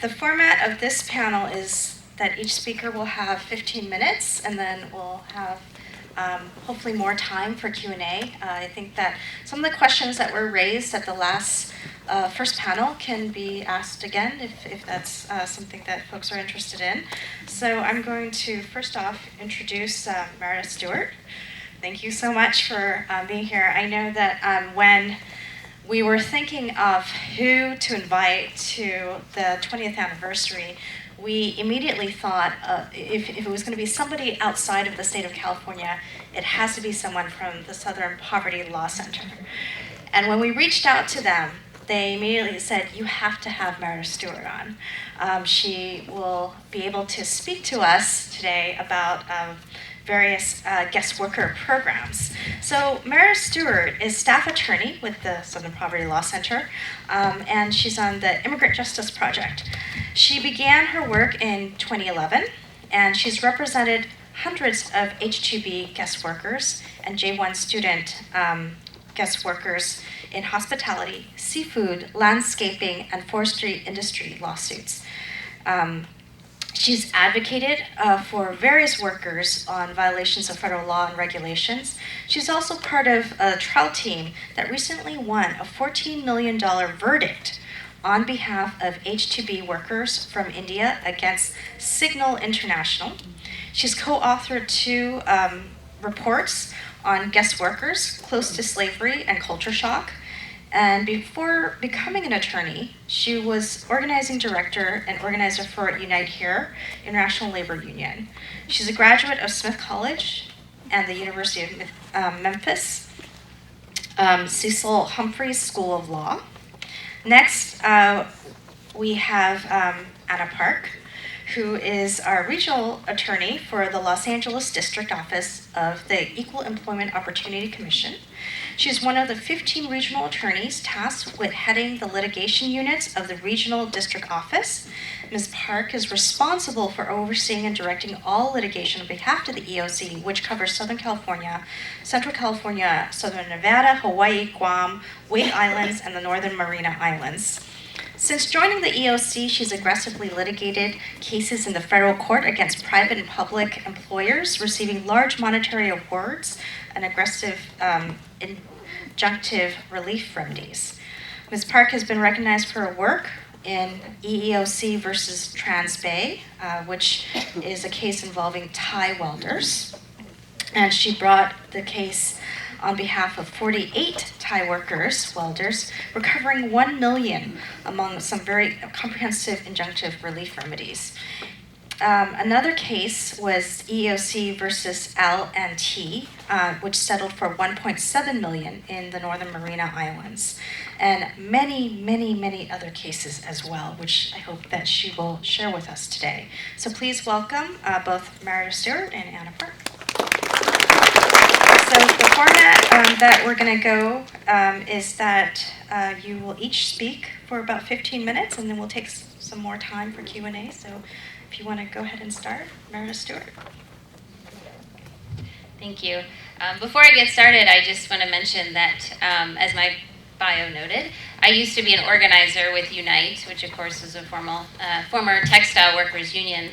The format of this panel is that each speaker will have 15 minutes, and then we'll have hopefully more time for Q&A. I think that some of the questions that were raised at the last first panel can be asked again if that's something that folks are interested in. So I'm going to first off introduce Meredith Stewart. Thank you so much for being here. I know that when we were thinking of who to invite to the 20th anniversary, we immediately thought if it was going to be somebody outside of the state of California, it has to be someone from the Southern Poverty Law Center. And when we reached out to them, they immediately said, you have to have Meredith Stewart on. She will be able to speak to us today about various guest worker programs. So Meredith Stewart is staff attorney with the Southern Poverty Law Center, and she's on the Immigrant Justice Project. She began her work in 2011, and she's represented hundreds of H-2B guest workers and J-1 student guest workers in hospitality, seafood, landscaping, and forestry industry lawsuits. She's advocated for various workers on violations of federal law and regulations. She's also part of a trial team that recently won a $14 million verdict on behalf of H-2B workers from India against Signal International. She's co-authored 2 reports on guest workers, close to slavery and culture shock. And before becoming an attorney, she was organizing director and organizer for Unite Here, International Labor Union. She's a graduate of Smith College and the University of Memphis, Cecil Humphreys School of Law. Next, we have Anna Park, who is our regional attorney for the Los Angeles District Office of the Equal Employment Opportunity Commission. She's one of the 15 regional attorneys tasked with heading the litigation units of the Regional District Office. Ms. Park is responsible for overseeing and directing all litigation on behalf of the EOC, which covers Southern California, Central California, Southern Nevada, Hawaii, Guam, Wake Islands, and the Northern Mariana Islands. Since joining the EOC, she's aggressively litigated cases in the federal court against private and public employers, receiving large monetary awards and aggressive injunctive relief remedies. Ms. Park has been recognized for her work in EEOC versus Trans Bay, which is a case involving Thai welders. And she brought the case on behalf of 48 Thai workers, welders, recovering $1 million among some very comprehensive injunctive relief remedies. Another case was EEOC versus L&T, which settled for $1.7 million in the Northern Mariana Islands, and many, many, many other cases as well, which I hope that she will share with us today. So please welcome both Meredith Stewart and Anna Park. So the format that we're going to go is that you will each speak for about 15 minutes, and then we'll take some more time for Q&A. So if you want to go ahead and start, Meredith Stewart. Thank you. Before I get started, I just want to mention that, as my bio noted, I used to be an organizer with Unite, which of course is a former textile workers union.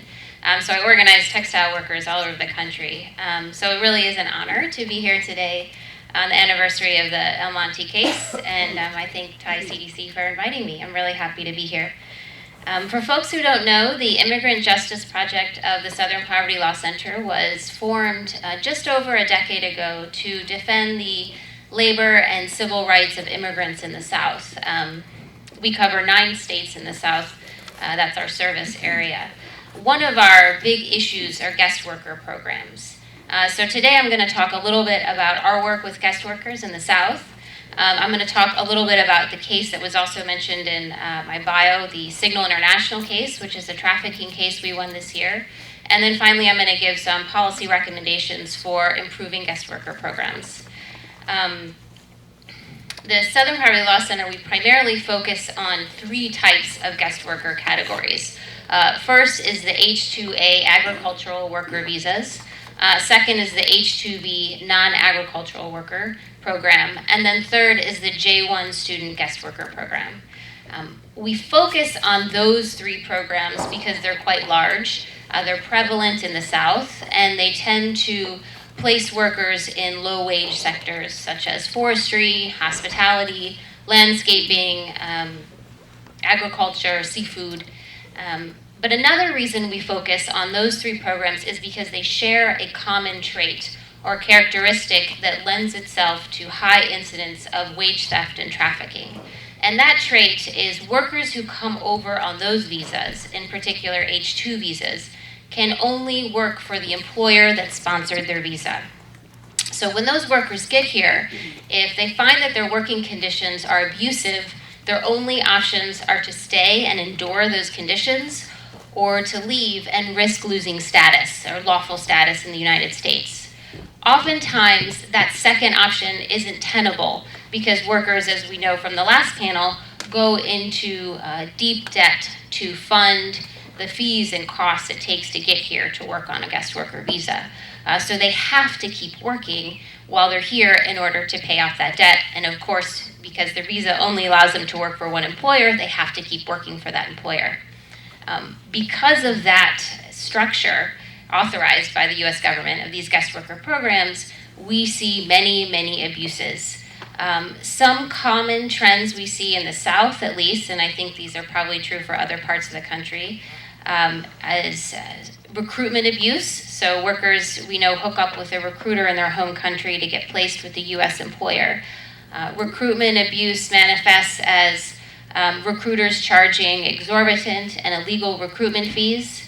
So I organize textile workers all over the country. So it really is an honor to be here today on the anniversary of the El Monte case, and I thank Thai CDC for inviting me. I'm really happy to be here. For folks who don't know, the Immigrant Justice Project of the Southern Poverty Law Center was formed just over a decade ago to defend the labor and civil rights of immigrants in the South. We cover 9 states in the South. That's our service area. One of our big issues are guest worker programs. So today I'm going to talk a little bit about our work with guest workers in the South. I'm going to talk a little bit about the case that was also mentioned in my bio, the Signal International case, which is a trafficking case we won this year. And then finally I'm going to give some policy recommendations for improving guest worker programs. The Southern Poverty Law Center, we primarily focus on 3 types of guest worker categories. First is the H-2A agricultural worker visas. Second is the H-2B non-agricultural worker program. And then third is the J-1 student guest worker program. We focus on those 3 programs because they're quite large. They're prevalent in the South, and they tend to place workers in low-wage sectors such as forestry, hospitality, landscaping, agriculture, seafood. But another reason we focus on those 3 programs is because they share a common trait or characteristic that lends itself to high incidence of wage theft and trafficking. And that trait is workers who come over on those visas, in particular H-2 visas, can only work for the employer that sponsored their visa. So when those workers get here, if they find that their working conditions are abusive, their only options are to stay and endure those conditions, or to leave and risk losing status or lawful status in the United States. Oftentimes, that second option isn't tenable because workers, as we know from the last panel, go into deep debt to fund the fees and costs it takes to get here to work on a guest worker visa. So they have to keep working while they're here in order to pay off that debt. And of course, because their visa only allows them to work for one employer, they have to keep working for that employer. Because of that structure authorized by the US government of these guest worker programs, we see many, many abuses. Some common trends we see in the South, at least, and I think these are probably true for other parts of the country, as recruitment abuse. So workers, we know, hook up with a recruiter in their home country to get placed with the US employer. Recruitment abuse manifests as recruiters charging exorbitant and illegal recruitment fees,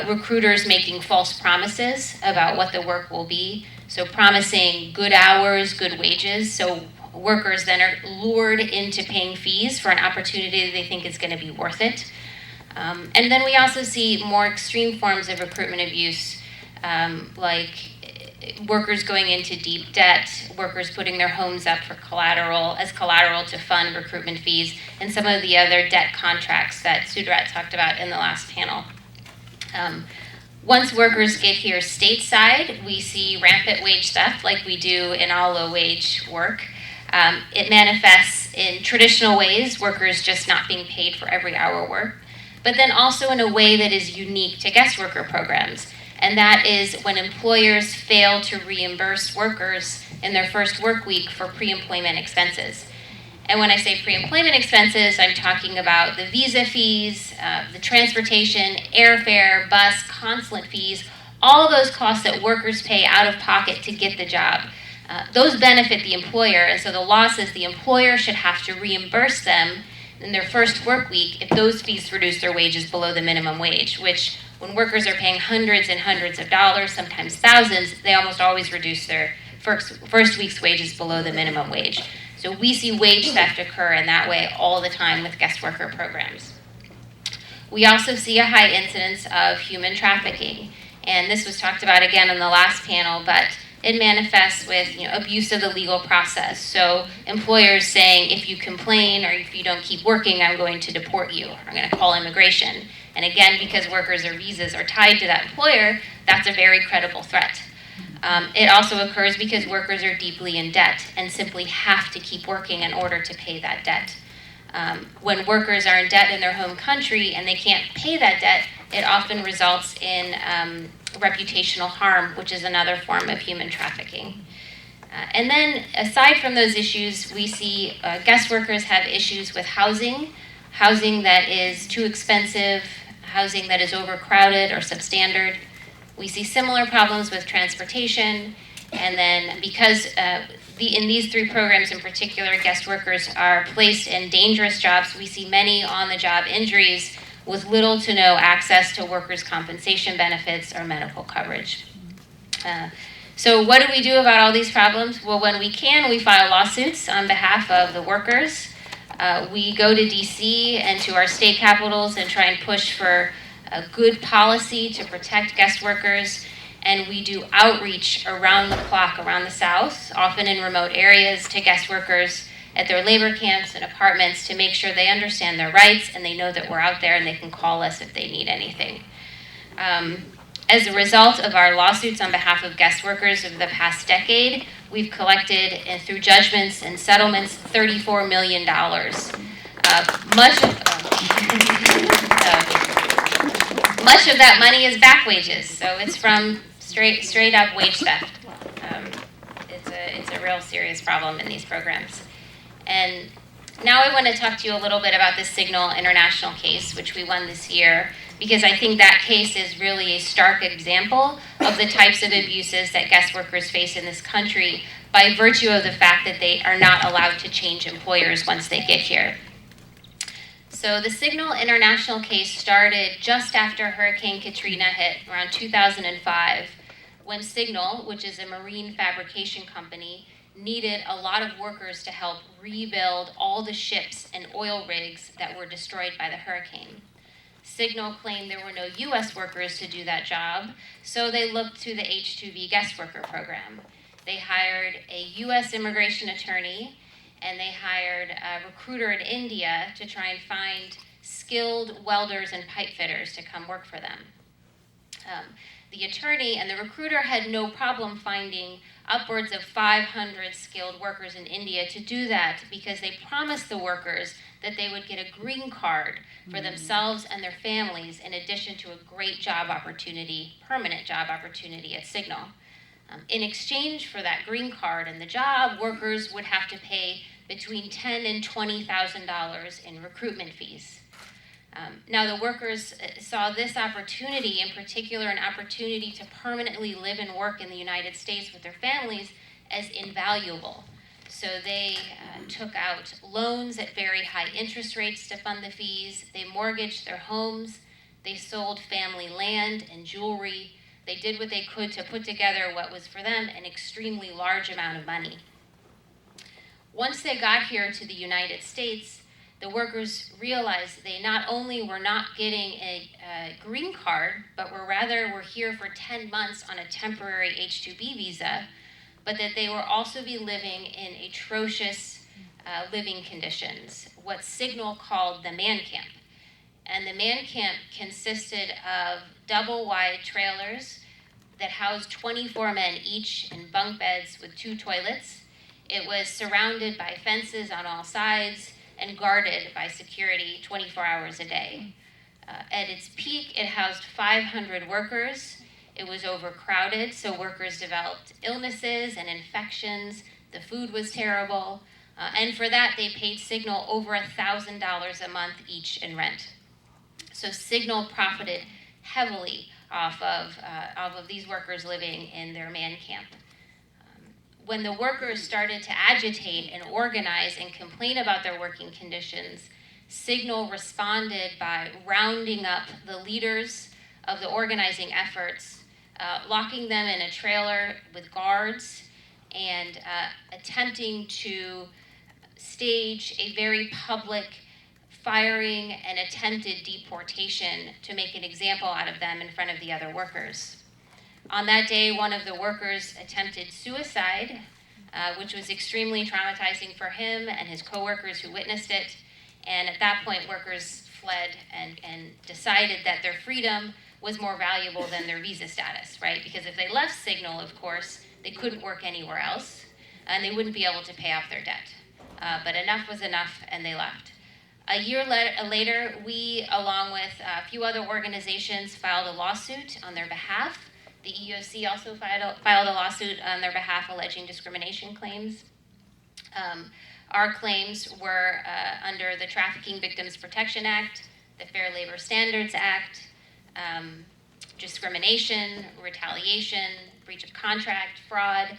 recruiters making false promises about what the work will be, so promising good hours, good wages, so workers then are lured into paying fees for an opportunity they think is going to be worth it. And then we also see more extreme forms of recruitment abuse, like workers going into deep debt, workers putting their homes up for collateral to fund recruitment fees, and some of the other debt contracts that Sudrat talked about in the last panel. Once workers get here stateside, we see rampant wage theft like we do in all low-wage work. It manifests in traditional ways, workers just not being paid for every hour worked, but then also in a way that is unique to guest worker programs. And that is when employers fail to reimburse workers in their first work week for pre-employment expenses. And when I say pre-employment expenses, I'm talking about the visa fees, the transportation, airfare, bus, consulate fees, all those costs that workers pay out of pocket to get the job. Those benefit the employer, and so the law says the employer should have to reimburse them in their first work week if those fees reduce their wages below the minimum wage, which when workers are paying hundreds and hundreds of dollars, sometimes thousands, they almost always reduce their first week's wages below the minimum wage. So we see wage theft occur in that way all the time with guest worker programs. We also see a high incidence of human trafficking. And this was talked about again in the last panel, but it manifests with abuse of the legal process. So employers saying, if you complain or if you don't keep working, I'm going to deport you. I'm going to call immigration. And again, because workers or visas are tied to that employer, that's a very credible threat. It also occurs because workers are deeply in debt and simply have to keep working in order to pay that debt. When workers are in debt in their home country and they can't pay that debt, it often results in reputational harm, which is another form of human trafficking. And then, aside from those issues, we see guest workers have issues with housing that is too expensive, housing that is overcrowded or substandard. We see similar problems with transportation, and then because in these 3 programs in particular, guest workers are placed in dangerous jobs, we see many on-the-job injuries with little to no access to workers' compensation benefits or medical coverage. So what do we do about all these problems? Well, when we can, we file lawsuits on behalf of the workers. We go to DC and to our state capitals and try and push for a good policy to protect guest workers. And we do outreach around the clock around the South, often in remote areas, to guest workers at their labor camps and apartments to make sure they understand their rights and they know that we're out there and they can call us if they need anything. As a result of our lawsuits on behalf of guest workers over the past decade, we've collected, through judgments and settlements, $34 million. Much of that money is back wages, so it's from straight up wage theft. It's a real serious problem in these programs. And now I want to talk to you a little bit about the Signal International case, which we won this year, because I think that case is really a stark example of the types of abuses that guest workers face in this country by virtue of the fact that they are not allowed to change employers once they get here. So the Signal International case started just after Hurricane Katrina hit around 2005, when Signal, which is a marine fabrication company, needed a lot of workers to help rebuild all the ships and oil rigs that were destroyed by the hurricane. Signal claimed there were no U.S. workers to do that job, so they looked to the H-2B guest worker program. They hired a U.S. immigration attorney, and they hired a recruiter in India to try and find skilled welders and pipe fitters to come work for them. The attorney and the recruiter had no problem finding upwards of 500 skilled workers in India to do that, because they promised the workers that they would get a green card for themselves and their families, in addition to a great job opportunity, permanent job opportunity at Signal. In exchange for that green card and the job, workers would have to pay between $10,000 and $20,000 in recruitment fees. Now the workers saw this opportunity, in particular an opportunity to permanently live and work in the United States with their families, as invaluable. So they took out loans at very high interest rates to fund the fees. They mortgaged their homes. They sold family land and jewelry. They did what they could to put together what was for them an extremely large amount of money. Once they got here to the United States, the workers realized they not only were not getting a green card, but were here for 10 months on a temporary H-2B visa, but that they will also be living in atrocious living conditions, what Signal called the man camp. And the man camp consisted of double-wide trailers that housed 24 men each in bunk beds with 2 toilets. It was surrounded by fences on all sides and guarded by security 24 hours a day. At its peak, it housed 500 workers. It was overcrowded, so workers developed illnesses and infections. The food was terrible. And for that, they paid Signal over $1,000 a month each in rent. So Signal profited heavily off of these workers living in their man camp. When the workers started to agitate and organize and complain about their working conditions, Signal responded by rounding up the leaders of the organizing efforts, locking them in a trailer with guards, and attempting to stage a very public firing and attempted deportation to make an example out of them in front of the other workers. On that day, one of the workers attempted suicide, which was extremely traumatizing for him and his coworkers who witnessed it. And at that point, workers fled and decided that their freedom was more valuable than their visa status, right? Because if they left Signal, of course, they couldn't work anywhere else, and they wouldn't be able to pay off their debt. But enough was enough, and they left. A year later, we, along with a few other organizations, filed a lawsuit on their behalf. The EEOC also filed a lawsuit on their behalf alleging discrimination claims. Our claims were under the Trafficking Victims Protection Act, the Fair Labor Standards Act, discrimination, retaliation, breach of contract, fraud,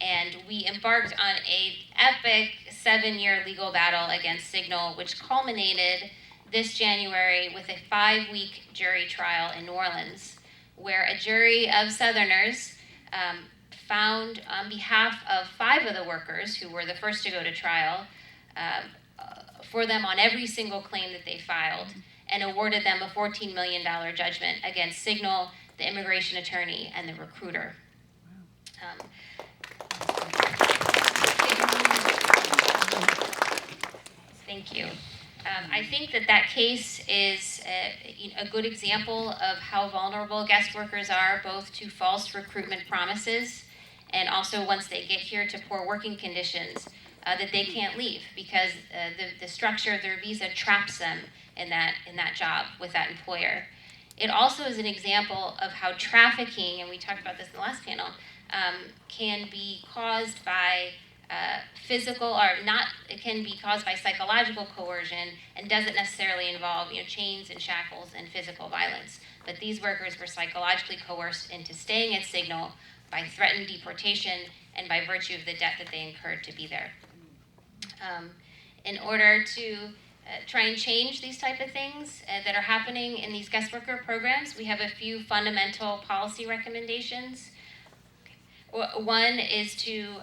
and we embarked on an epic 7-year legal battle against Signal, which culminated this January with a 5-week jury trial in New Orleans, where a jury of Southerners found on behalf of 5 of the workers who were the first to go to trial for them on every single claim that they filed, and awarded them a $14 million judgment against Signal, the immigration attorney, and the recruiter. Thank you. I think that case is a good example of how vulnerable guest workers are, both to false recruitment promises and also once they get here to poor working conditions. that they can't leave because the structure of their visa traps them in that job with that employer. It also is an example of how trafficking, and we talked about this in the last panel, can be caused by physical or not. It can be caused by psychological coercion and doesn't necessarily involve chains and shackles and physical violence. But these workers were psychologically coerced into staying at Signal by threatened deportation and by virtue of the debt that they incurred to be there. In order to try and change these type of things that are happening in these guest worker programs, we have a few fundamental policy recommendations. One is to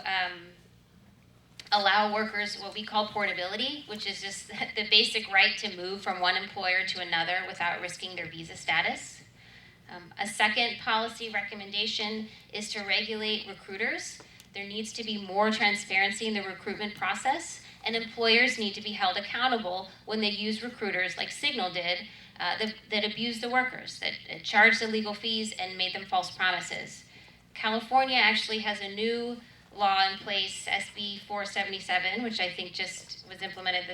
allow workers what we call portability, which is just the basic right to move from one employer to another without risking their visa status. A second policy recommendation is to regulate recruiters. There needs to be more transparency in the recruitment process, and employers need to be held accountable when they use recruiters like Signal did that abused the workers, that charged illegal fees and made them false promises. California actually has a new law in place, SB 477, which I think just was implemented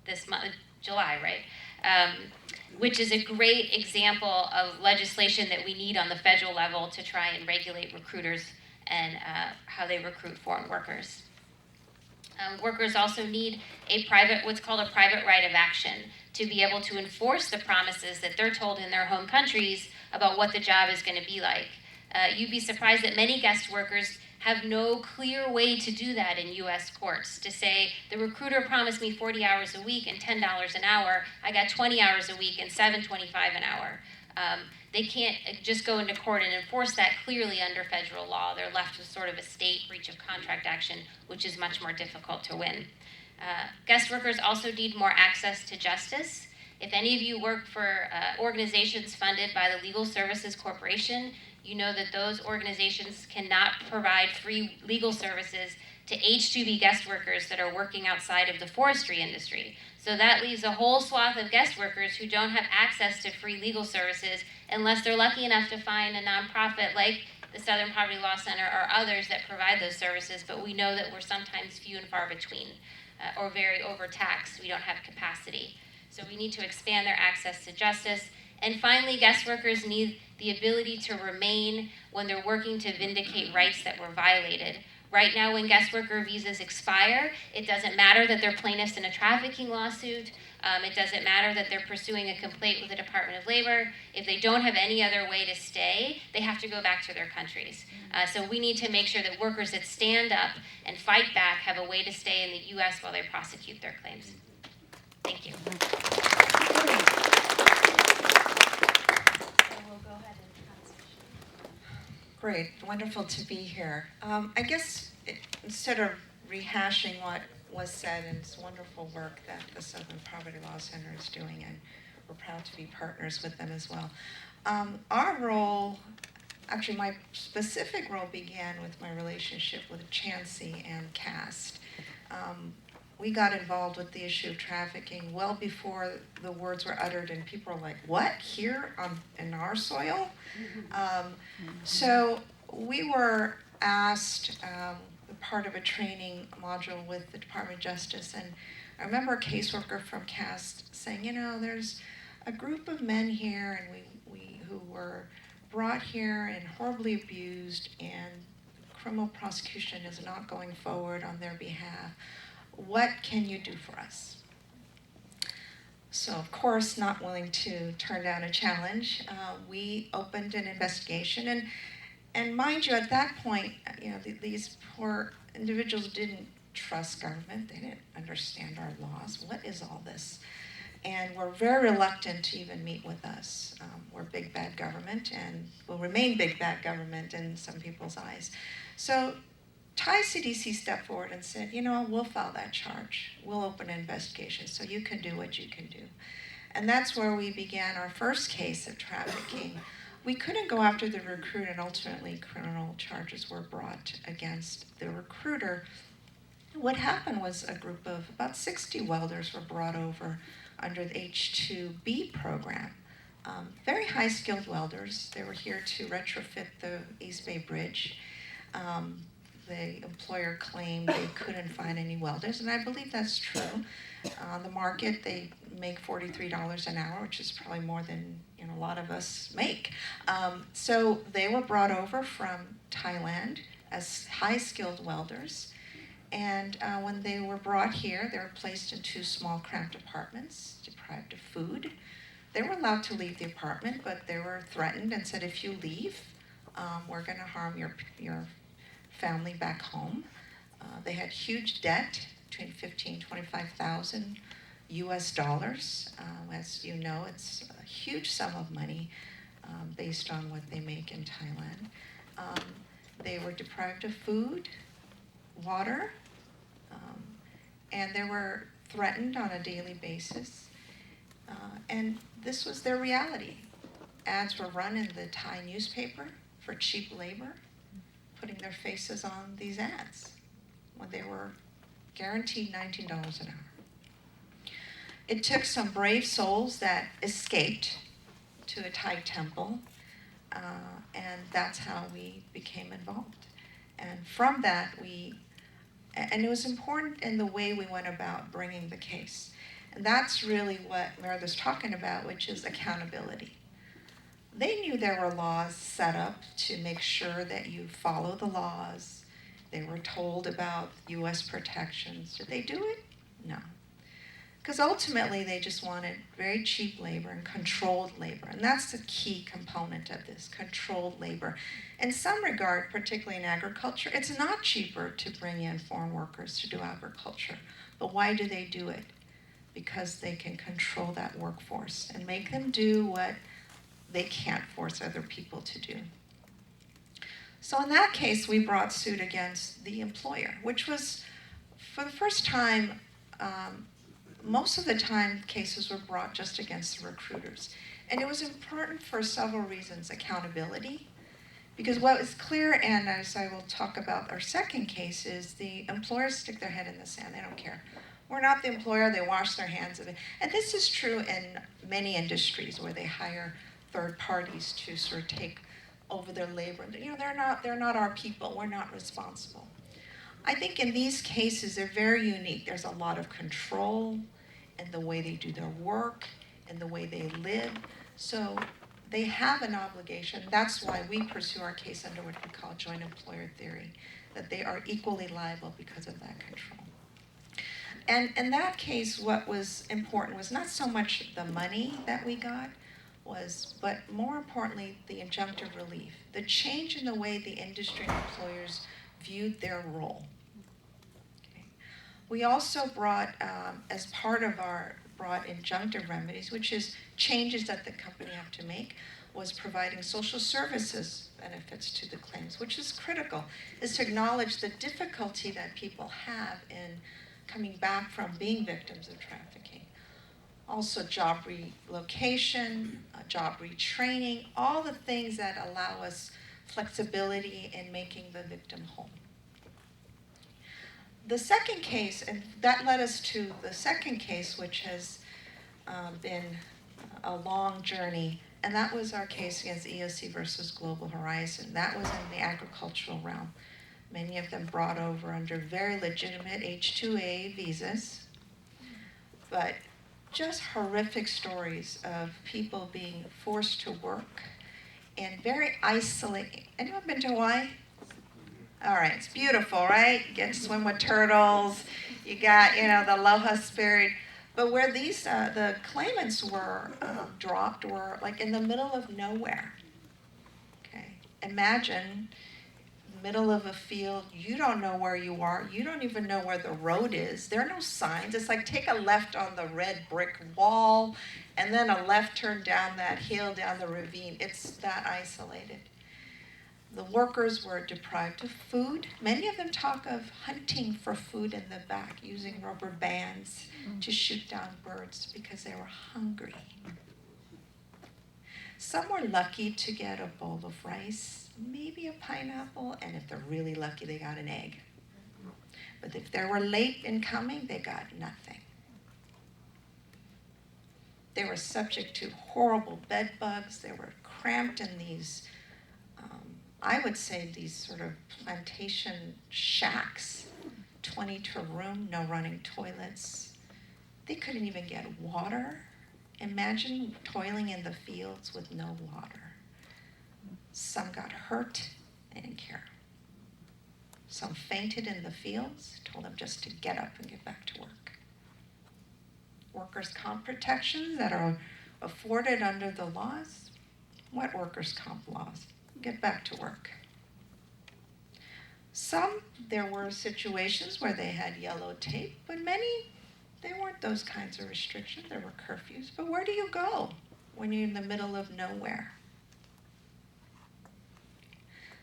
this month, July, right? Which is a great example of legislation that we need on the federal level to try and regulate recruiters and how they recruit foreign workers. Workers also need what's called a private right of action to be able to enforce the promises that they're told in their home countries about what the job is going to be like. You'd be surprised that many guest workers have no clear way to do that in U.S. courts, to say, the recruiter promised me 40 hours a week and $10 an hour, I got 20 hours a week and $7.25 an hour. They can't just go into court and enforce that clearly under federal law. They're left with sort of a state breach of contract action, which is much more difficult to win. Guest workers also need more access to justice. If any of you work for organizations funded by the Legal Services Corporation, you know that those organizations cannot provide free legal services to H-2B guest workers that are working outside of the forestry industry. So that leaves a whole swath of guest workers who don't have access to free legal services unless they're lucky enough to find a nonprofit like the Southern Poverty Law Center or others that provide those services, but we know that we're sometimes few and far between or very overtaxed. We don't have capacity. So we need to expand their access to justice. And finally, guest workers need the ability to remain when they're working to vindicate rights that were violated. Right now, when guest worker visas expire, it doesn't matter that they're plaintiffs in a trafficking lawsuit. It doesn't matter that they're pursuing a complaint with the Department of Labor. If they don't have any other way to stay, they have to go back to their countries. So we need to make sure that workers that stand up and fight back have a way to stay in the U.S. while they prosecute their claims. Thank you. Great, wonderful to be here. I guess instead of rehashing what was said, and it's wonderful work that the Southern Poverty Law Center is doing, and we're proud to be partners with them as well. Our role, actually my specific role began with my relationship with Chansey and CAST. We got involved with the issue of trafficking well before the words were uttered, and people were like, what, here in our soil? So we were asked, part of a training module with the Department of Justice, and I remember a caseworker from CAST saying, there's a group of men here and we who were brought here and horribly abused, and criminal prosecution is not going forward on their behalf. What can you do for us? So, of course, not willing to turn down a challenge, we opened an investigation. And mind you, at that point, these poor individuals didn't trust government. They didn't understand our laws. What is all this? And were very reluctant to even meet with us. We're big bad government and will remain big bad government in some people's eyes. So Thai CDC stepped forward and said, we'll file that charge. We'll open an investigation so you can do what you can do. And that's where we began our first case of trafficking. We couldn't go after the recruiter, and ultimately criminal charges were brought against the recruiter. What happened was a group of about 60 welders were brought over under the H-2B program. Very high-skilled welders. They were here to retrofit the East Bay Bridge. the employer claimed they couldn't find any welders, and I believe that's true. On the market, they make $43 an hour, which is probably more than a lot of us make. So they were brought over from Thailand as high-skilled welders, and when they were brought here, they were placed in 2 small cramped apartments, deprived of food. They were allowed to leave the apartment, but they were threatened and said, if you leave, we're going to harm your family back home. They had huge debt, between 15,000 and 25,000 US dollars. As you know, it's a huge sum of money based on what they make in Thailand. They were deprived of food, water, and they were threatened on a daily basis. And this was their reality. Ads were run in the Thai newspaper for cheap labor, putting their faces on these ads when they were guaranteed $19 an hour. It took some brave souls that escaped to a Thai temple, and that's how we became involved. And from that, and it was important in the way we went about bringing the case. And that's really what Meredith's talking about, which is accountability. They knew there were laws set up to make sure that you follow the laws. They were told about U.S. protections. Did they do it? No. Because ultimately they just wanted very cheap labor and controlled labor. And that's the key component of this, controlled labor. In some regard, particularly in agriculture, it's not cheaper to bring in foreign workers to do agriculture. But why do they do it? Because they can control that workforce and make them do what they can't force other people to do. So in that case, we brought suit against the employer, which was, for the first time, most of the time cases were brought just against the recruiters. And it was important for several reasons. Accountability, because what is clear, and as I will talk about our second case, is the employers stick their head in the sand. They don't care. We're not the employer. They wash their hands of it. And this is true in many industries where they hire third parties to sort of take over their labor. They're not our people. We're not responsible. I think in these cases, they're very unique. There's a lot of control in the way they do their work, in the way they live. So they have an obligation. That's why we pursue our case under what we call joint employer theory, that they are equally liable because of that control. And in that case, what was important was not so much the money that we got, but more importantly, the injunctive relief, the change in the way the industry and employers viewed their role. Okay. We also brought, as part of our brought injunctive remedies, which is changes that the company have to make, was providing social services benefits to the claims, which is critical, is to acknowledge the difficulty that people have in coming back from being victims of trafficking. Also job relocation, job retraining, all the things that allow us flexibility in making the victim whole. The second case, and that led us to the second case, which has been a long journey, and that was our case against EOC versus Global Horizon. That was in the agricultural realm. Many of them brought over under very legitimate H-2A visas, but just horrific stories of people being forced to work and very isolating. Anyone been to Hawaii? All right, it's beautiful, right? You get to swim with turtles, you got, the aloha spirit. But where these, the claimants were dropped were like in the middle of nowhere. Okay, imagine middle of a field, you don't know where you are, you don't even know where the road is, there are no signs. It's like take a left on the red brick wall and then a left turn down that hill, down the ravine. It's that isolated. The workers were deprived of food. Many of them talk of hunting for food in the back, using rubber bands to shoot down birds because they were hungry. Some were lucky to get a bowl of rice, maybe a pineapple, and if they're really lucky, they got an egg. But if they were late in coming, they got nothing. They were subject to horrible bed bugs. They were cramped in these I would say these sort of plantation shacks, 20 to a room, no running toilets. They couldn't even get water. Imagine toiling in the fields with no water. Some got hurt, they didn't care. Some fainted in the fields, told them just to get up and get back to work. Workers' comp protections that are afforded under the laws. What workers' comp laws? Get back to work. Some, there were situations where they had yellow tape, but many, they weren't those kinds of restrictions. There were curfews. But where do you go when you're in the middle of nowhere?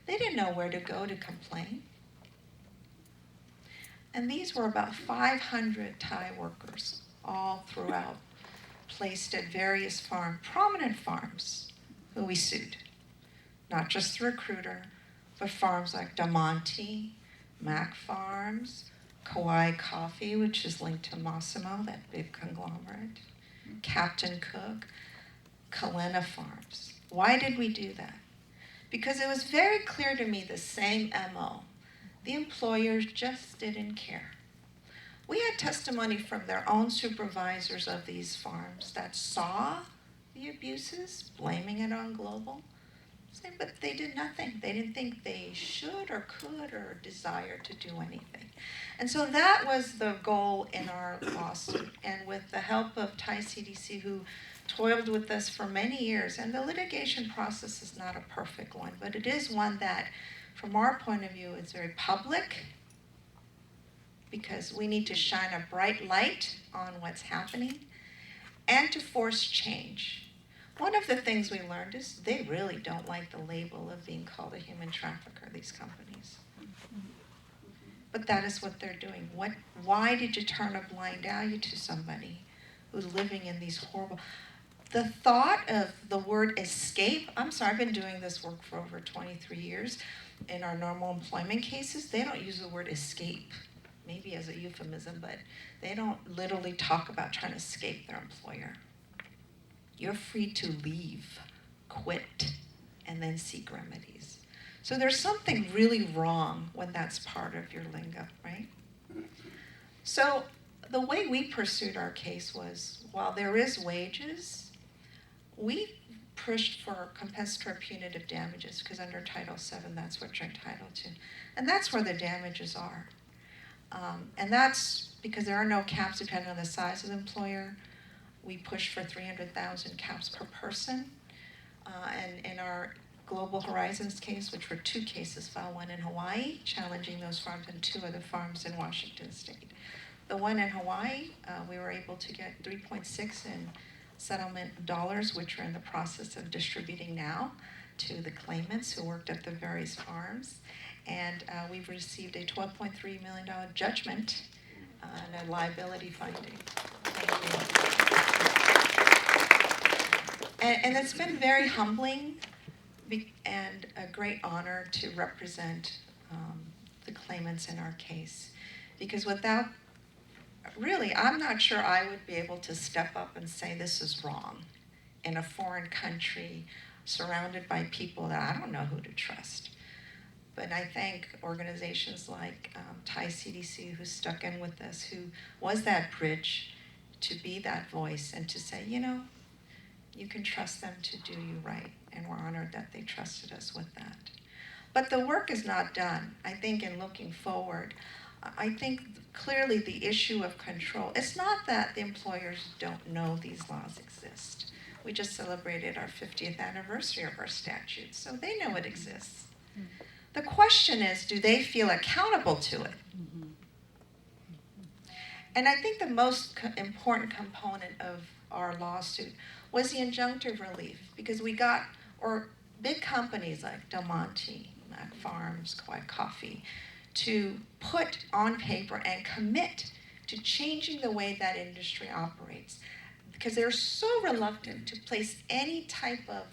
They didn't know where to go to complain. And these were about 500 Thai workers, all throughout, placed at various prominent farms, who we sued. Not just the recruiter, but farms like Damonte, Mac Farms, Kauai Coffee, which is linked to Massimo, that big conglomerate, Captain Cook, Kalena Farms. Why did we do that? Because it was very clear to me the same MO. The employers just didn't care. We had testimony from their own supervisors of these farms that saw the abuses, blaming it on global, but they did nothing. They didn't think they should or could or desire to do anything. And so that was the goal in our lawsuit. And with the help of Thai CDC, who toiled with us for many years, and the litigation process is not a perfect one, but it is one that, from our point of view, is very public, because we need to shine a bright light on what's happening, and to force change. One of the things we learned is they really don't like the label of being called a human trafficker, these companies. But that is what they're doing. Why did you turn a blind eye to somebody who's living in these horrible... The thought of the word escape, I'm sorry, I've been doing this work for over 23 years. In our normal employment cases, they don't use the word escape, maybe as a euphemism, but they don't literally talk about trying to escape their employer. You're free to leave, quit, and then seek remedies. So there's something really wrong when that's part of your lingo, right? So the way we pursued our case was, while there is wages, we pushed for compensatory punitive damages, because under Title VII, that's what you're entitled to. And that's where the damages are. And that's because there are no caps depending on the size of the employer. We pushed for 300,000 caps per person. And in our Global Horizons case, which were 2 cases filed, one in Hawaii, challenging those farms, and 2 other farms in Washington State. The one in Hawaii, we were able to get 3.6 in settlement dollars, which we're in the process of distributing now to the claimants who worked at the various farms. And we've received a $12.3 million judgment and a liability finding. And it's been very humbling and a great honor to represent the claimants in our case. Because without, really, I'm not sure I would be able to step up and say this is wrong in a foreign country surrounded by people that I don't know who to trust. But I thank organizations like Thai CDC, who stuck in with us, who was that bridge to be that voice and to say, you know, you can trust them to do you right. And we're honored that they trusted us with that. But the work is not done. I think in looking forward, I think clearly the issue of control, it's not that the employers don't know these laws exist. We just celebrated our 50th anniversary of our statute, so they know it exists. The question is, do they feel accountable to it? And I think the most important component of our lawsuit was the injunctive relief, because we got, or big companies like Damonte, Mac Farms, Kauai Coffee, to put on paper and commit to changing the way that industry operates, because they're so reluctant to place any type of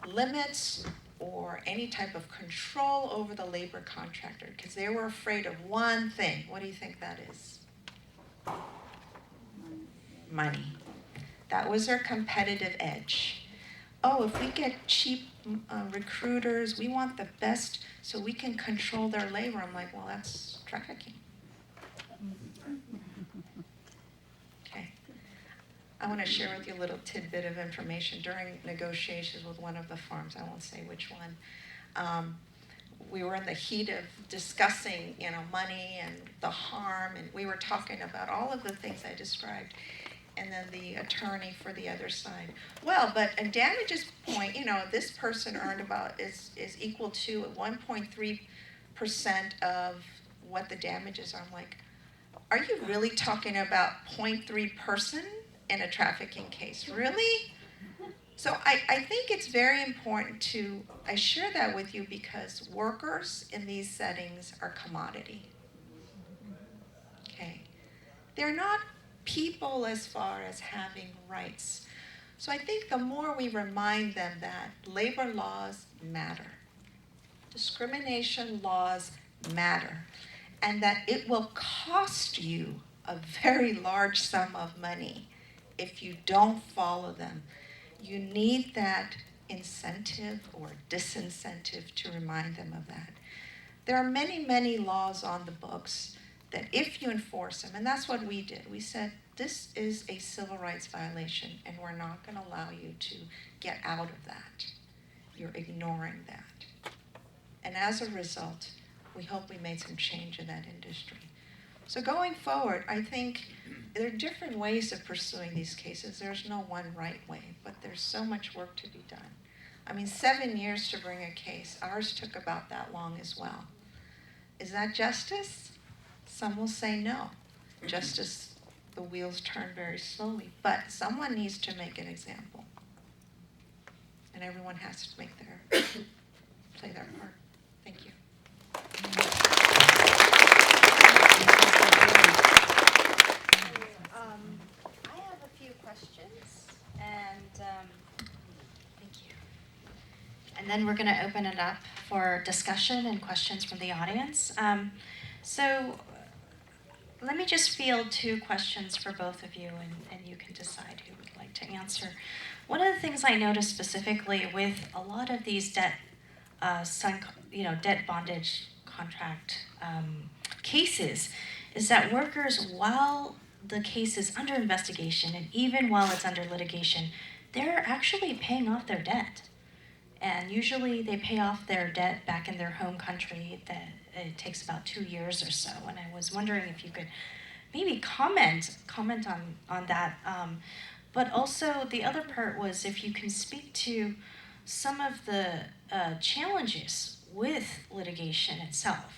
limits or any type of control over the labor contractor, because they were afraid of one thing. What do you think that is? Money. That was their competitive edge. oh, if we get cheap recruiters, we want the best so we can control their labor. I'm like, well, that's trafficking. Okay. I want to share with you a little tidbit of information. During negotiations with one of the farms, I won't say which one, we were in the heat of discussing, money and the harm, and we were talking about all of the things I described. And then the attorney for the other side, well, but a damages point, this person earned about is equal to 1.3% of what the damages are. I'm like, are you really talking about 0.3 person in a trafficking case? Really? So I think it's very important I share that with you because workers in these settings are commodity. Okay? They're not people as far as having rights. So I think the more we remind them that labor laws matter, discrimination laws matter, and that it will cost you a very large sum of money if you don't follow them. You need that incentive or disincentive to remind them of that. There are many, many laws on the books that if you enforce them, and that's what we did, we said, this is a civil rights violation and we're not going to allow you to get out of that. You're ignoring that. And as a result, we hope we made some change in that industry. So going forward, I think there are different ways of pursuing these cases. There's no one right way, but there's so much work to be done. I mean, 7 years to bring a case. Ours took about that long as well. Is that justice? Some will say no. Justice, the wheels turn very slowly, but someone needs to make an example. And everyone has to play their part. Thank you. I have a few questions, and thank you. And then we're going to open it up for discussion and questions from the audience. So let me just field 2 questions for both of you, and you can decide who would like to answer. One of the things I noticed specifically with a lot of these debt bondage contract cases is that workers, while the case is under investigation and even while it's under litigation, they're actually paying off their debt. And usually they pay off their debt back in their home country. It takes about 2 years or so. And I was wondering if you could maybe comment on that. But also the other part was if you can speak to some of the challenges with litigation itself.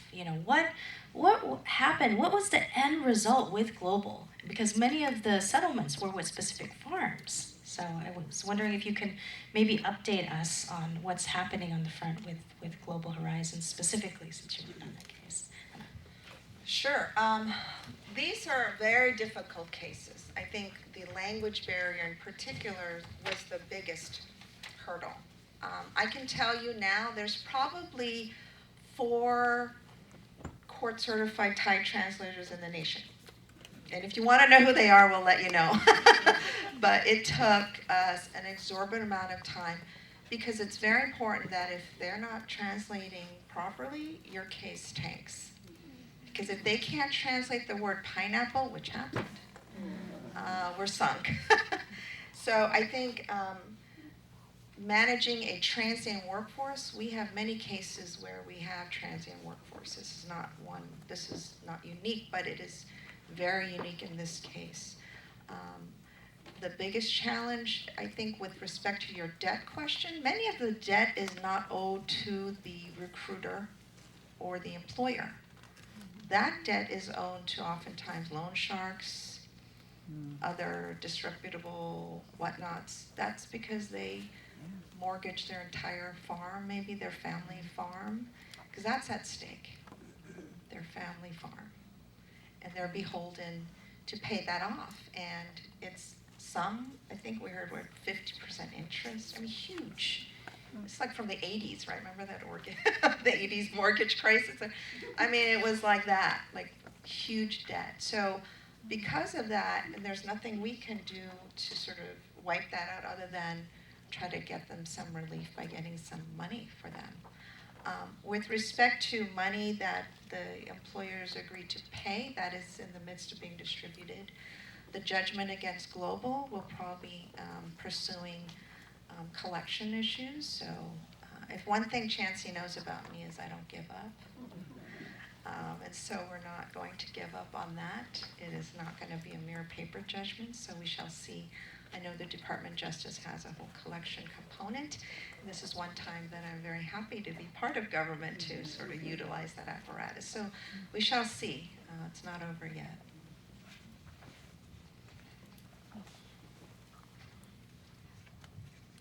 What happened? What was the end result with Global? Because many of the settlements were with specific farms. So I was wondering if you can maybe update us on what's happening on the front with Global Horizons specifically, since you've done that case. Sure. These are very difficult cases. I think the language barrier in particular was the biggest hurdle. I can tell you now there's probably 4 court-certified Thai translators in the nation. And if you want to know who they are, we'll let you know. But it took us an exorbitant amount of time because it's very important that if they're not translating properly, your case tanks. Because if they can't translate the word pineapple, which happened, we're sunk. So I think managing a transient workforce, we have many cases where we have transient workforce. This is not unique, but it is very unique in this case. The biggest challenge, I think, with respect to your debt question, many of the debt is not owed to the recruiter or the employer. That debt is owed to oftentimes loan sharks, other disreputable whatnots. That's because they mortgage their entire farm, maybe their family farm, because that's at stake, their family farm. And they're beholden to pay that off. And it's I think we heard, 50% interest. I mean, huge. It's like from the 80s, right? Remember that the 80s mortgage crisis? I mean, it was like that, like huge debt. So because of that, and there's nothing we can do to sort of wipe that out other than try to get them some relief by getting some money for them. With respect to money that the employers agreed to pay, that is in the midst of being distributed. The judgment against Global will probably pursuing collection issues. So if one thing Chancey knows about me is I don't give up. And so we're not going to give up on that. It is not going to be a mere paper judgment, so we shall see. I know the Department of Justice has a whole collection component. And this is one time that I'm very happy to be part of government to sort of utilize that apparatus. So we shall see. It's not over yet.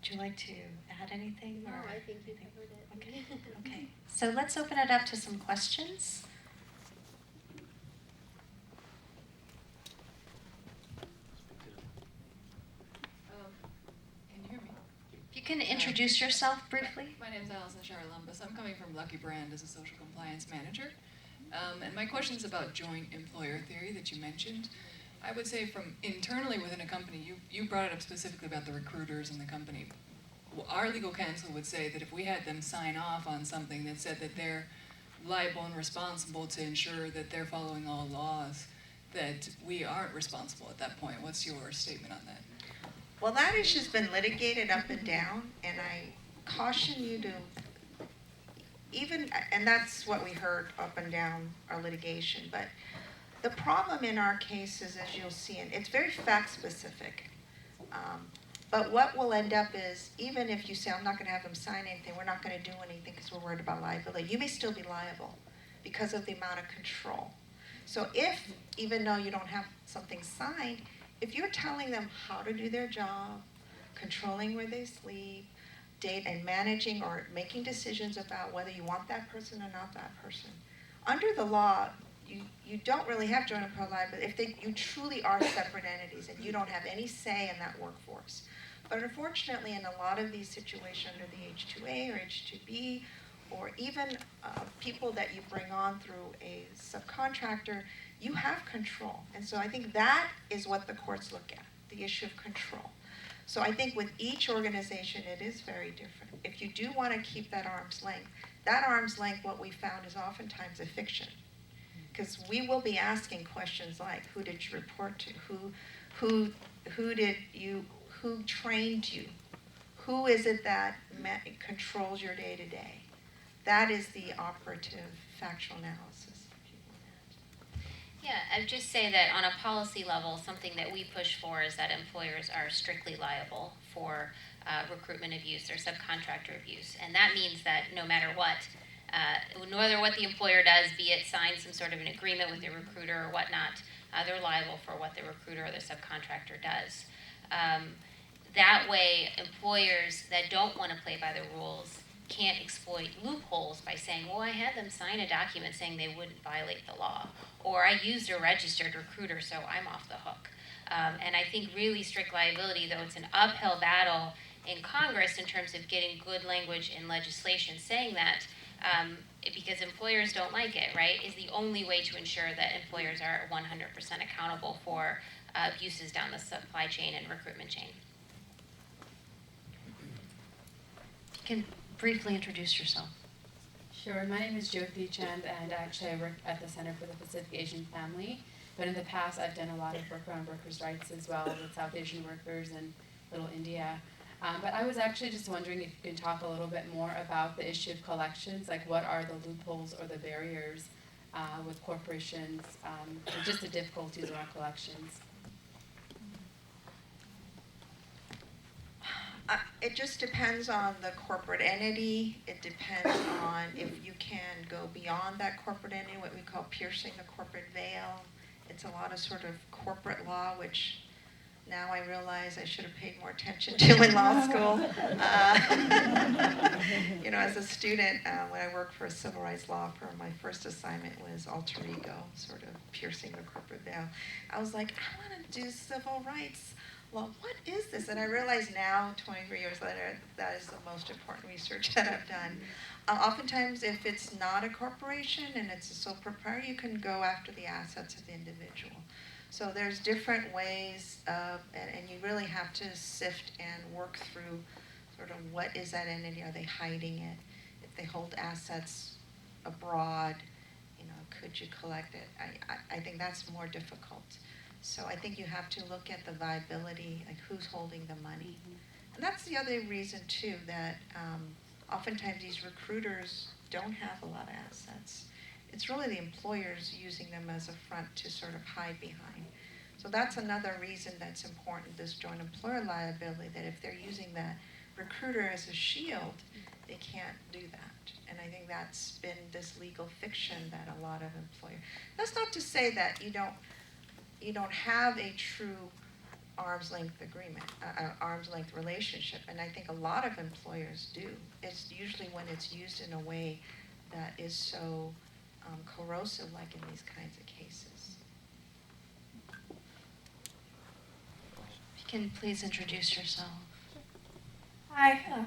Would you like to add anything? No, I think you covered it. Okay. Okay. So let's open it up to some questions. Can you hear me? If you can introduce yourself briefly. My name is Allison Charolumbus. I'm coming from Lucky Brand as a social compliance manager. And my question is about joint employer theory that you mentioned. I would say from internally within a company, you brought it up specifically about the recruiters in the company. Our legal counsel would say that if we had them sign off on something that said that they're liable and responsible to ensure that they're following all laws, that we aren't responsible at that point. What's your statement on that? Well, that issue's been litigated up and down, and I caution you to and that's what we heard up and down our litigation, but the problem in our case is, as you'll see, and it's very fact specific. But what will end up is, even if you say, I'm not going to have them sign anything, we're not going to do anything because we're worried about liability, you may still be liable because of the amount of control. So if, even though you don't have something signed, if you're telling them how to do their job, controlling where they sleep, date and managing or making decisions about whether you want that person or not that person, under the law, you don't really have joint employer liability if you truly are separate entities and you don't have any say in that workforce. But unfortunately, in a lot of ththese situations under the H-2A or H-2B, or even people that you bring on through a subcontractor, you have control. And so I think that is what the courts look at, the issue of control. So I think with each organization, it is very different. If you do want to keep that arm's length, what we found is oftentimes a fiction. Because we will be asking questions like, who did you report to? Who trained you? Who is it that controls your day-to-day? That is the operative factual analysis. Yeah, I'd just say that on a policy level, something that we push for is that employers are strictly liable for recruitment abuse or subcontractor abuse. And that means that no matter what the employer does, be it sign some sort of an agreement with the recruiter or whatnot, they're liable for what the recruiter or the subcontractor does. That way, employers that don't want to play by the rules can't exploit loopholes by saying, well, I had them sign a document saying they wouldn't violate the law, or I used a registered recruiter, so I'm off the hook. And I think really strict liability, though it's an uphill battle in Congress in terms of getting good language in legislation saying that, because employers don't like it, right, is the only way to ensure that employers are 100% accountable for abuses down the supply chain and recruitment chain. You can briefly introduce yourself. Sure, my name is Jyoti Chand, and actually I work at the Center for the Pacific Asian Family. But in the past, I've done a lot of work around workers' rights as well with South Asian workers and Little India. But I was actually just wondering if you can talk a little bit more about the issue of collections, like what are the loopholes or the barriers with corporations, or just the difficulties around collections. It just depends on the corporate entity. It depends on if you can go beyond that corporate entity, what we call piercing the corporate veil. It's a lot of sort of corporate law, which now I realize I should have paid more attention to in law school. As a student, when I worked for a civil rights law firm, my first assignment was alter ego, sort of piercing the corporate veil. I was like, I want to do civil rights. Well, what is this? And I realize now, 23 years later, that is the most important research that I've done. Oftentimes, if it's not a corporation and it's a sole proprietor, you can go after the assets of the individual. So there's different ways, and you really have to sift and work through sort of what is that entity? Are they hiding it? If they hold assets abroad, could you collect it? I think that's more difficult. So I think you have to look at the viability, like who's holding the money. And that's the other reason too, that oftentimes these recruiters don't have a lot of assets. It's really the employers using them as a front to sort of hide behind. So that's another reason that's important, this joint employer liability, that if they're using that recruiter as a shield, they can't do that. And I think that's been this legal fiction that a lot of employers. That's not to say that you don't have a true arm's length agreement, arm's length relationship, and I think a lot of employers do. It's usually when it's used in a way that is so corrosive, like in these kinds of cases. If you can please introduce yourself. Hi,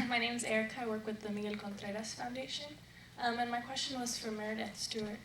my name is Erica. I work with the Miguel Contreras Foundation. And my question was for Meredith Stewart,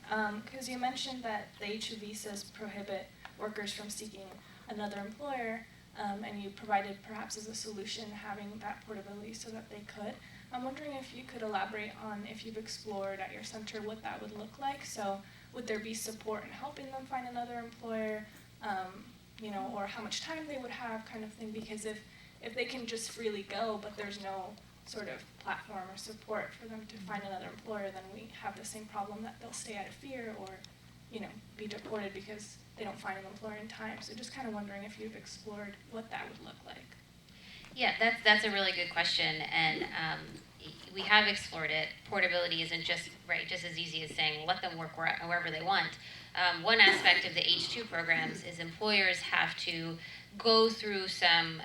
because you mentioned that the H-2 visas prohibit workers from seeking another employer, and you provided perhaps as a solution having that portability so that they could. I'm wondering if you could elaborate on if you've explored at your center what that would look like. So would there be support in helping them find another employer, or how much time they would have, kind of thing, because if they can just freely go, but there's no sort of platform or support for them to find another employer, then we have the same problem that they'll stay out of fear or, be deported because they don't find an employer in time. So just kind of wondering if you've explored what that would look like. Yeah, that's a really good question, and we have explored it. Portability isn't just as easy as saying let them work wherever they want. One aspect of the H-2 programs is employers have to go through some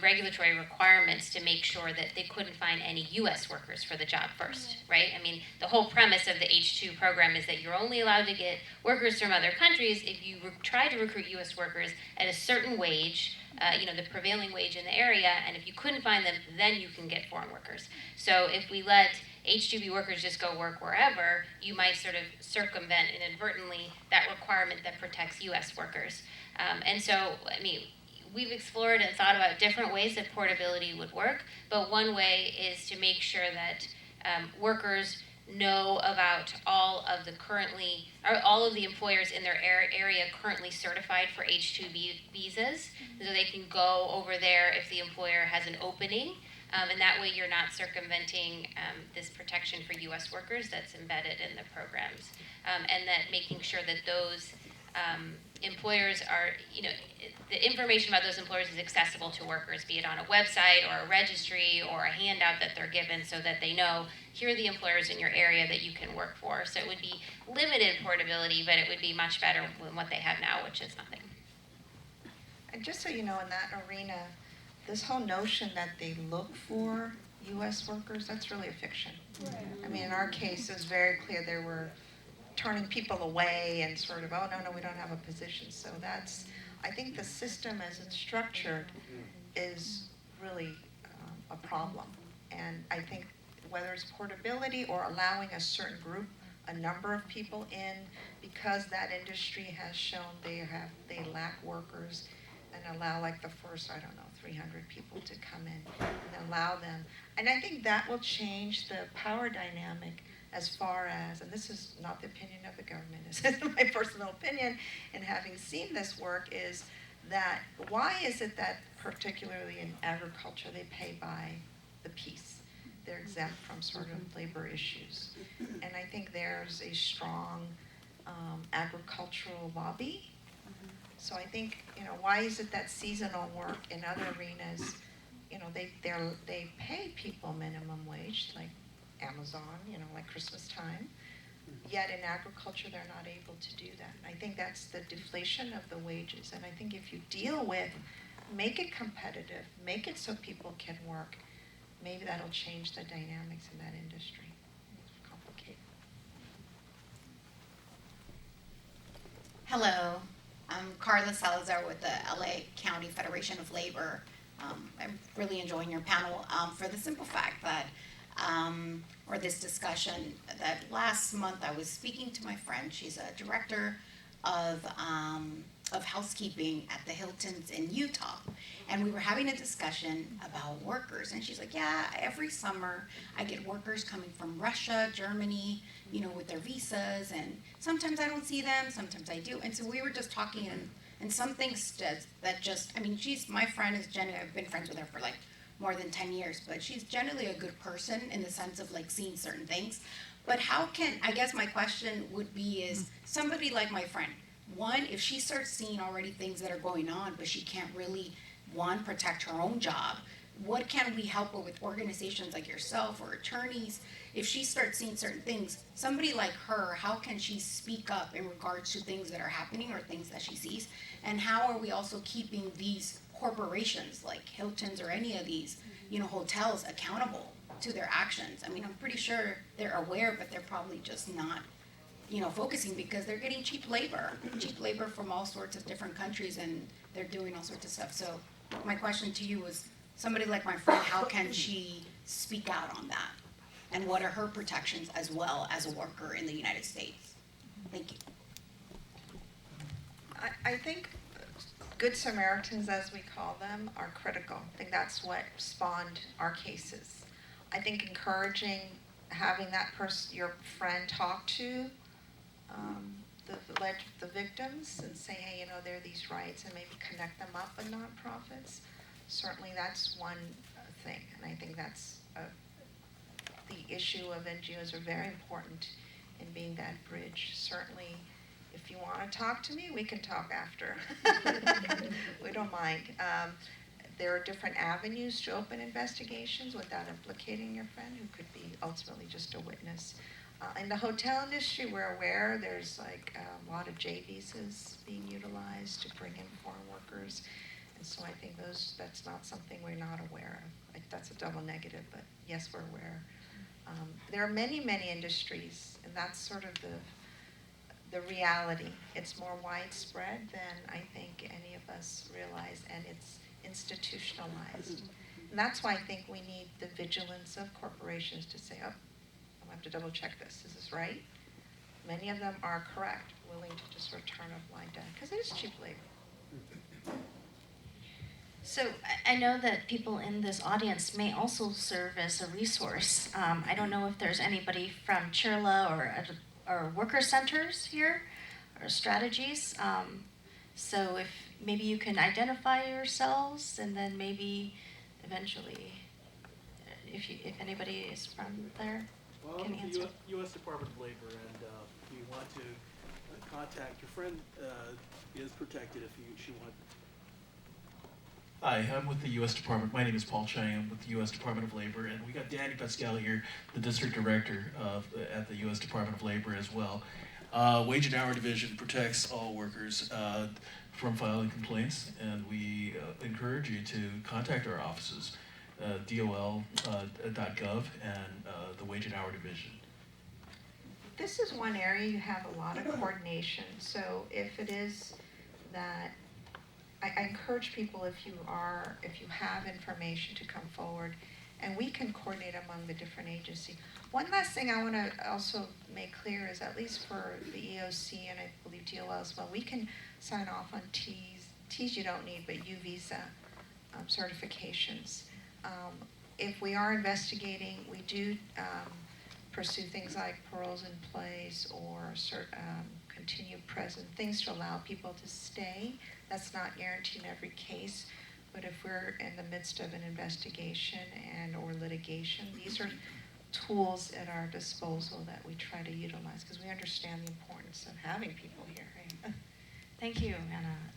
regulatory requirements to make sure that they couldn't find any U.S. workers for the job first, right? I mean, the whole premise of the H-2 program is that you're only allowed to get workers from other countries if you try to recruit U.S. workers at a certain wage, the prevailing wage in the area, and if you couldn't find them, then you can get foreign workers. So if we let H-2B workers just go work wherever, you might sort of circumvent inadvertently that requirement that protects U.S. workers. And so, we've explored and thought about different ways that portability would work, but one way is to make sure that workers know about all of the employers in their area currently certified for H-2B visas, so they can go over there if the employer has an opening, and that way you're not circumventing this protection for U.S. workers that's embedded in the programs, and that making sure that those employers are, the information about those employers is accessible to workers, be it on a website or a registry or a handout that they're given so that they know, here are the employers in your area that you can work for. So it would be limited portability, but it would be much better than what they have now, which is nothing. And just so you know, in that arena, this whole notion that they look for U.S. workers, that's really a fiction. Right. I mean, in our case, it was very clear there were turning people away and sort of, oh, no, we don't have a position. So that's, I think the system as it's structured is really a problem. And I think whether it's portability or allowing a certain group, a number of people in, because that industry has shown they lack workers, and allow like the first, 300 people to come in and allow them. And I think that will change the power dynamic as far as, and this is not the opinion of the government, this is my personal opinion, and having seen this work, is that why is it that particularly in agriculture they pay by the piece? They're exempt from sort of labor issues. And I think there's a strong agricultural lobby. So I think, why is it that seasonal work in other arenas, they pay people minimum wage, like Amazon, like Christmas time. Yet in agriculture, they're not able to do that. I think that's the deflation of the wages. And I think if you deal with, make it competitive, make it so people can work, maybe that'll change the dynamics in that industry. It's complicated. Hello, I'm Carla Salazar with the LA County Federation of Labor. I'm really enjoying your panel for the simple fact that or this discussion that last month I was speaking to my friend. She's a director of of housekeeping at the Hiltons in Utah. And we were having a discussion about workers. And she's like, yeah, every summer I get workers coming from Russia, Germany, with their visas. And sometimes I don't see them, sometimes I do. And so we were just talking, and some things that just, she's, my friend is Jenny. I've been friends with her for like more than 10 years, but she's generally a good person in the sense of like seeing certain things. But how can, I guess my question would be is, somebody like my friend, one, if she starts seeing already things that are going on, but she can't really, one, protect her own job, what can we help her with organizations like yourself or attorneys? If she starts seeing certain things, somebody like her, how can she speak up in regards to things that are happening or things that she sees? And how are we also keeping these corporations like Hilton's or any of these, hotels accountable to their actions? I'm pretty sure they're aware, but they're probably just not, focusing because they're getting cheap labor from all sorts of different countries, and they're doing all sorts of stuff. So my question to you was, somebody like my friend, how can she speak out on that? And what are her protections as well as a worker in the United States? Thank you. I think Good Samaritans, as we call them, are critical. I think that's what spawned our cases. I think encouraging, having that person, your friend, talk to the victims and say, hey, there are these rights, and maybe connect them up with nonprofits. Certainly that's one thing, and I think that's the issue of NGOs are very important in being that bridge. Certainly, if you want to talk to me, we can talk after. We don't mind. There are different avenues to open investigations without implicating your friend, who could be ultimately just a witness. In the hotel industry, we're aware there's like a lot of J visas being utilized to bring in foreign workers. And so I think that's not something we're not aware of. That's a double negative, but yes, we're aware. There are many, many industries, and that's sort of the reality. It's more widespread than I think any of us realize, and it's institutionalized. And that's why I think we need the vigilance of corporations to say, oh, I have to double check this. Is this right? Many of them are correct, willing to just return a blind eye, because it is cheap labor. So I know that people in this audience may also serve as a resource. I don't know if there's anybody from CHIRLA or worker centers here, or strategies. So if maybe you can identify yourselves, and then maybe eventually, if anybody is from there, can answer. The U.S. Department of Labor, and if you want to contact your friend, is protected if she wants. Hi, I'm with the U.S. Department. My name is Paul Chang. I'm with the U.S. Department of Labor, and we got Danny Pascal here, the District Director at the U.S. Department of Labor as well. Wage and Hour Division protects all workers from filing complaints, and we encourage you to contact our offices, dol.gov and the Wage and Hour Division. This is one area you have a lot of coordination. So if it is that, I encourage people, if you have information, to come forward, and we can coordinate among the different agencies. One last thing I want to also make clear is, at least for the EOC and I believe DOL as well, we can sign off on T's you don't need, but U visa certifications. If we are investigating, we do pursue things like paroles in place or continued present, things to allow people to stay. That's not guaranteed in every case, but if we're in the midst of an investigation and or litigation, these are tools at our disposal that we try to utilize, because we understand the importance of having people here. Right? Thank you,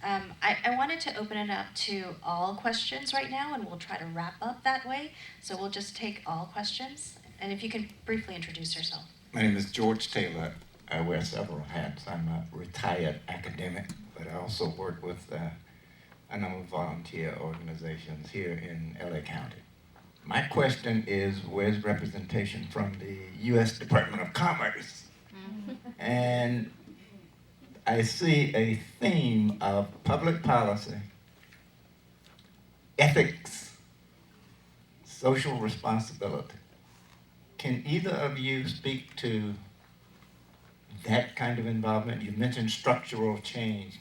Anna. I wanted to open it up to all questions right now, and we'll try to wrap up that way. So we'll just take all questions. And if you can briefly introduce yourself. My name is George Taylor. I wear several hats. I'm a retired academic, but I also work with a number of volunteer organizations here in LA County. My question is, where's representation from the U.S. Department of Commerce? And I see a theme of public policy, ethics, social responsibility. Can either of you speak to that kind of involvement? You mentioned structural change.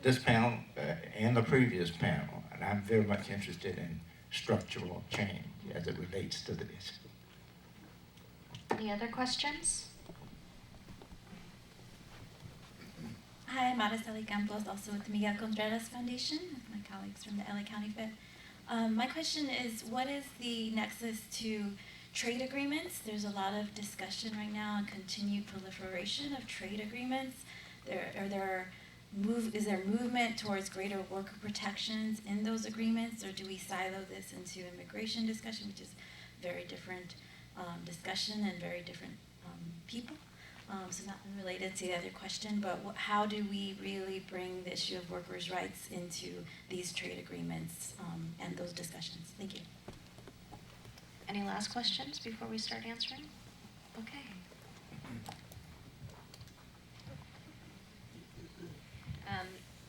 this panel and the previous panel, and I'm very much interested in structural change as it relates to this. Any other questions? Hi, I'm Araceli Campos, also with the Miguel Contreras Foundation, with my colleagues from the LA County Fed. My question is, what is the nexus to trade agreements? There's a lot of discussion right now on continued proliferation of trade agreements. Is there movement towards greater worker protections in those agreements, or do we silo this into immigration discussion, which is very different discussion and very different people? So not related to the other question, but how do we really bring the issue of workers' rights into these trade agreements and those discussions? Thank you. Any last questions before we start answering? Okay.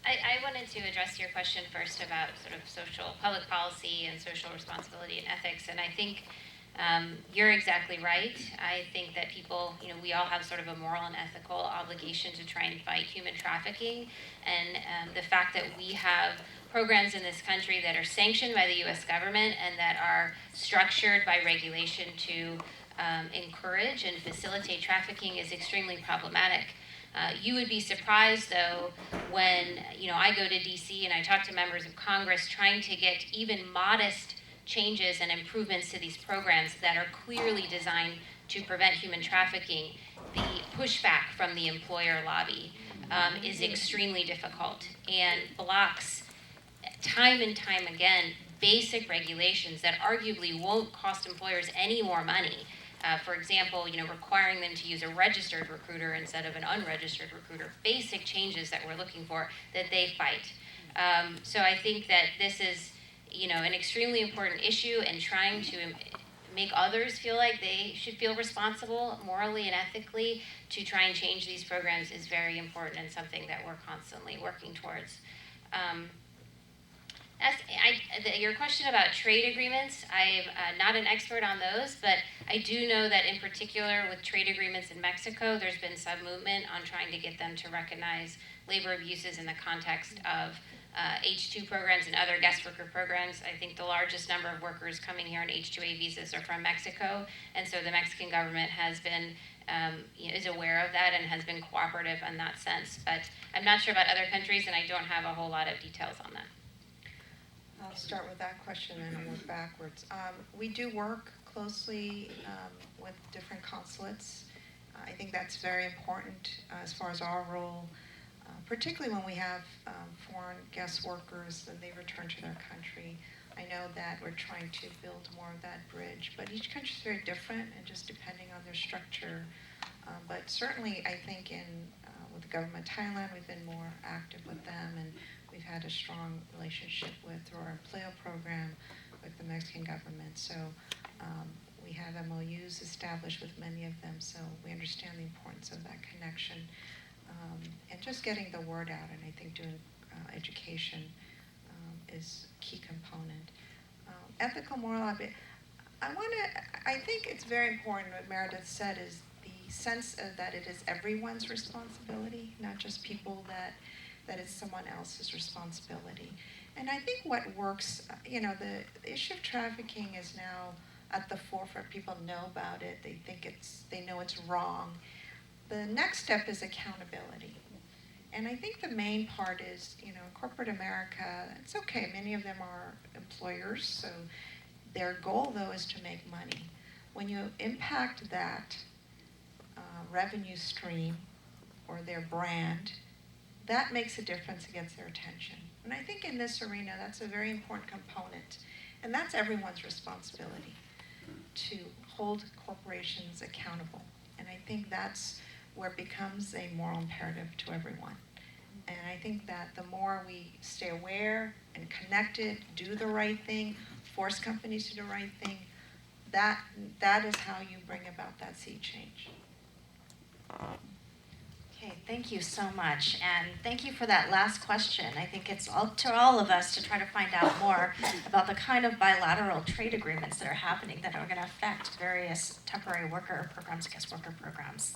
I wanted to address your question first about sort of social public policy and social responsibility and ethics, and I think you're exactly right. I think that people, we all have sort of a moral and ethical obligation to try and fight human trafficking, and the fact that we have programs in this country that are sanctioned by the U.S. government and that are structured by regulation to encourage and facilitate trafficking is extremely problematic. You would be surprised, though, when I go to D.C. and I talk to members of Congress trying to get even modest changes and improvements to these programs that are clearly designed to prevent human trafficking. The pushback from the employer lobby is extremely difficult and blocks, time and time again, basic regulations that arguably won't cost employers any more money. For example, requiring them to use a registered recruiter instead of an unregistered recruiter. Basic changes that we're looking for that they fight. So I think that this is, an extremely important issue, and trying to make others feel like they should feel responsible morally and ethically to try and change these programs is very important and something that we're constantly working towards. Your question about trade agreements, I'm not an expert on those, but I do know that in particular with trade agreements in Mexico, there's been some movement on trying to get them to recognize labor abuses in the context of H-2 programs and other guest worker programs. I think the largest number of workers coming here on H-2A visas are from Mexico, and so the Mexican government has been is aware of that and has been cooperative in that sense. But I'm not sure about other countries, and I don't have a whole lot of details on that. I'll start with that question and I'll work backwards. We do work closely with different consulates. I think that's very important as far as our role, particularly when we have foreign guest workers and they return to their country. I know that we're trying to build more of that bridge, but each country is very different and just depending on their structure. But certainly I think with the government of Thailand, we've been more active with them, and we've had a strong relationship through our Empleo program with the Mexican government. So we have MOUs established with many of them, so we understand the importance of that connection. And just getting the word out, and I think doing education is a key component. Ethical, moral, I think it's very important what Meredith said is the sense that it is everyone's responsibility, not just people that it's someone else's responsibility. And I think what works, the issue of trafficking is now at the forefront. People know about it. They know it's wrong. The next step is accountability. And I think the main part is, corporate America, it's okay. Many of them are employers, so their goal, though, is to make money. When you impact that revenue stream or their brand, that makes a difference and gets their attention. And I think in this arena, that's a very important component. And that's everyone's responsibility, to hold corporations accountable. And I think that's where it becomes a moral imperative to everyone. And I think that the more we stay aware and connected, do the right thing, force companies to do the right thing, that is how you bring about that sea change. Okay, thank you so much, and thank you for that last question. I think it's up to all of us to try to find out more about the kind of bilateral trade agreements that are happening that are going to affect various temporary worker programs, guest worker programs.